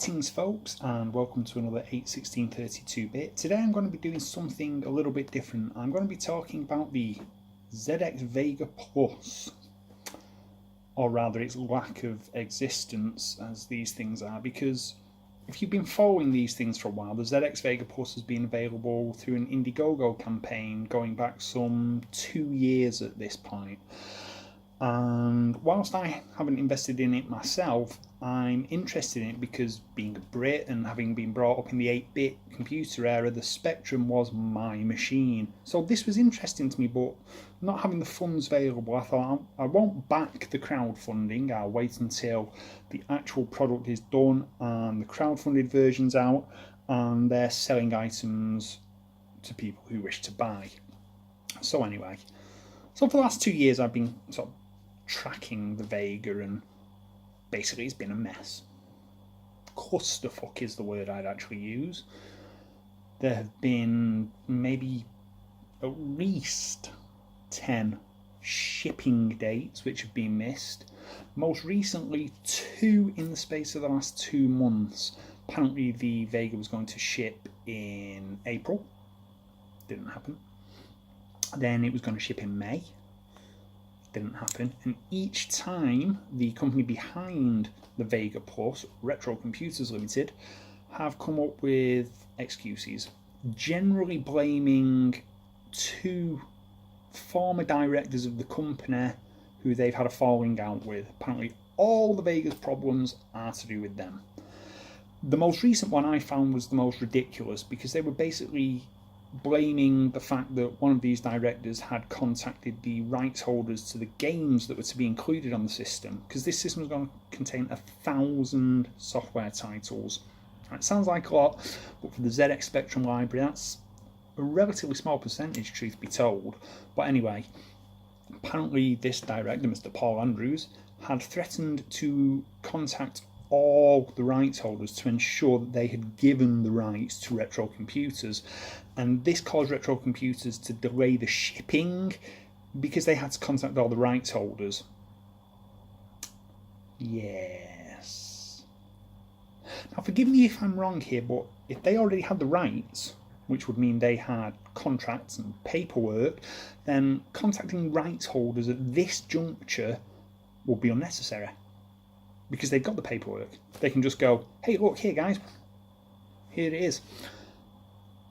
Greetings folks, and welcome to another 81632-bit. Today I'm going to be doing something a little bit different. I'm going to be talking about the ZX Vega Plus, or rather its lack of existence as these things are, because if you've been following these things for a while, the ZX Vega Plus has been available through an Indiegogo campaign going back some 2 years at this point. And whilst I haven't invested in it myself, I'm interested in it because, being a Brit and having been brought up in the 8-bit computer era, the Spectrum was my machine. So this was interesting to me, but not having the funds available, I thought I won't back the crowdfunding. I'll wait until the actual product is done and the crowdfunded version's out and they're selling items to people who wish to buy. So anyway, for the last 2 years I've been sort of tracking the Vega, and basically it's been a mess. Clusterfuck is the word I'd actually use. There have been maybe at least 10 shipping dates which have been missed. Most recently 2 in the space of the last 2 months. Apparently the Vega was going to ship in April. Didn't happen. Then it was going to ship in May. Didn't happen. And each time the company behind the Vega Plus, Retro Computers Limited, have come up with excuses, generally blaming 2 former directors of the company who they've had a falling out with. Apparently all the Vega's problems are to do with them. The most recent one I found was the most ridiculous, because they were basically blaming the fact that one of these directors had contacted the rights holders to the games that were to be included on the system, because this system was going to contain 1,000 software titles. It sounds like a lot, but for the ZX Spectrum library that's a relatively small percentage, truth be told. But anyway, apparently this director, Mr. Paul Andrews, had threatened to contact all the rights holders to ensure that they had given the rights to Retro Computers, and this caused Retro Computers to delay the shipping because they had to contact all the rights holders. Yes. Now forgive me if I'm wrong here, but if they already had the rights, which would mean they had contracts and paperwork, then contacting rights holders at this juncture would be unnecessary, because they've got the paperwork. They can just go, hey, look, here guys, here it is.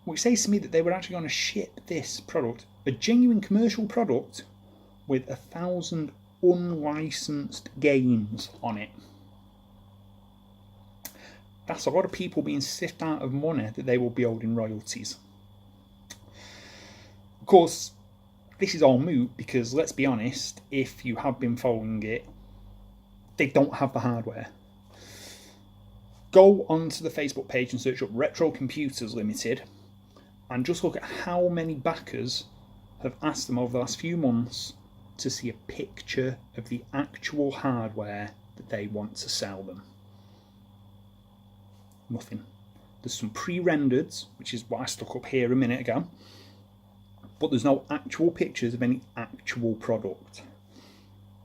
Which says to me that they were actually going to ship this product, a genuine commercial product, with 1,000 unlicensed games on it. That's a lot of people being sifted out of money that they will be owed in royalties. Of course, this is all moot because, let's be honest, if you have been following it, they don't have the hardware. Go onto the Facebook page and search up Retro Computers Limited and just look at how many backers have asked them over the last few months to see a picture of the actual hardware that they want to sell them. Nothing. There's some pre-rendereds, which is what I stuck up here a minute ago, but there's no actual pictures of any actual product,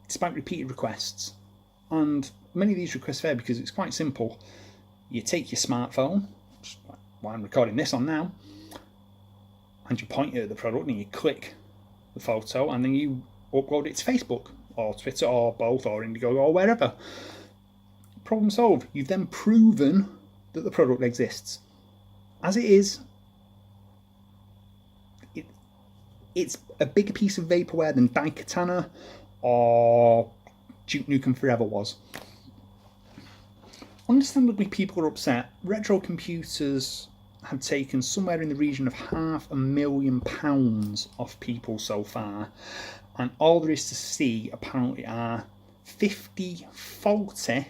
despite repeated requests. And many of these requests fail because it's quite simple. You take your smartphone, which is what I'm recording this on now, and you point it at the product and you click the photo and then you upload it to Facebook or Twitter or both or Indiegogo or wherever. Problem solved. You've then proven that the product exists. As it is, it's a bigger piece of vaporware than Daikatana or Duke Nukem Forever was. Understandably, people are upset. Retro Computers have taken somewhere in the region of £500,000 off people so far, and all there is to see apparently are 50 faulty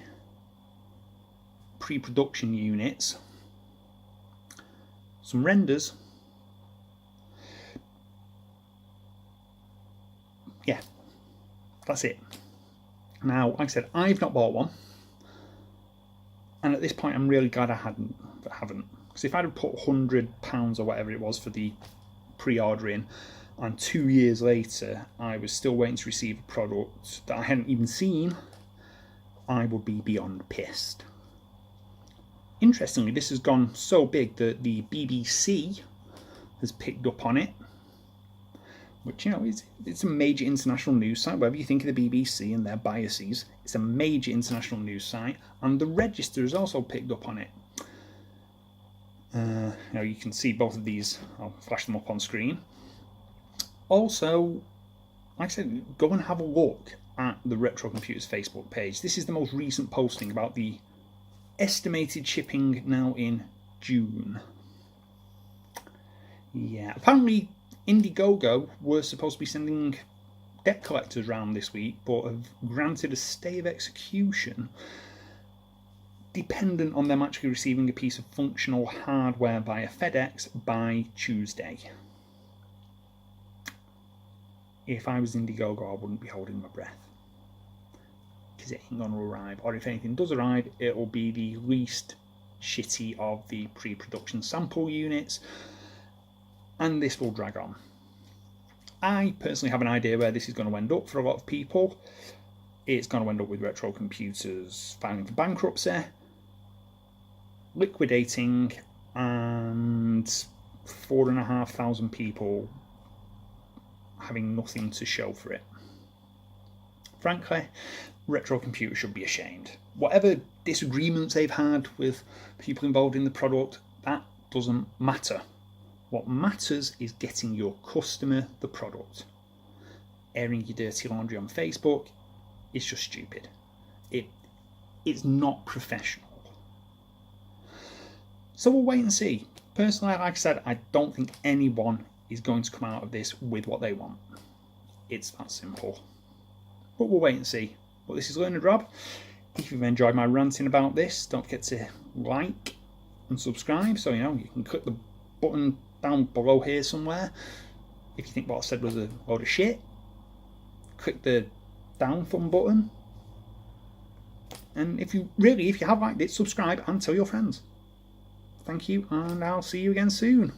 pre-production units, some renders, yeah, that's it. Now, like I said, I've not bought one, and at this point I'm really glad I haven't. Because if I'd have put £100 or whatever it was for the pre-ordering, and 2 years later I was still waiting to receive a product that I hadn't even seen, I would be beyond pissed. Interestingly, this has gone so big that the BBC has picked up on it, which, you know, it's a major international news site. Whatever you think of the BBC and their biases, it's a major international news site, and the Register has also picked up on it. You know, you can see both of these. I'll flash them up on screen. Also, like I said, go and have a look at the Retro Computers Facebook page. This is the most recent posting about the estimated shipping now in June. Yeah, apparently Indiegogo were supposed to be sending debt collectors around this week, but have granted a stay of execution dependent on them actually receiving a piece of functional hardware via FedEx by Tuesday. If I was Indiegogo, I wouldn't be holding my breath, because it ain't going to arrive. Or if anything does arrive, it'll be the least shitty of the pre-production sample units, and this will drag on. I personally have an idea where this is going to end up for a lot of people. It's going to end up with Retro Computers filing for bankruptcy, liquidating, and 4,500 people having nothing to show for it. Frankly, Retro Computers should be ashamed. Whatever disagreements they've had with people involved in the product, that doesn't matter. What matters is getting your customer the product. Airing your dirty laundry on Facebook is just stupid. It's not professional. So we'll wait and see. Personally, like I said, I don't think anyone is going to come out of this with what they want. It's that simple. But we'll wait and see. But this is Learner Rob. If you've enjoyed my ranting about this, don't forget to like and subscribe. So, you know, you can click the button down below here somewhere. If you think what I said was a load of shit, click the down thumb button. And if you have liked it, subscribe and tell your friends. Thank you, and I'll see you again soon.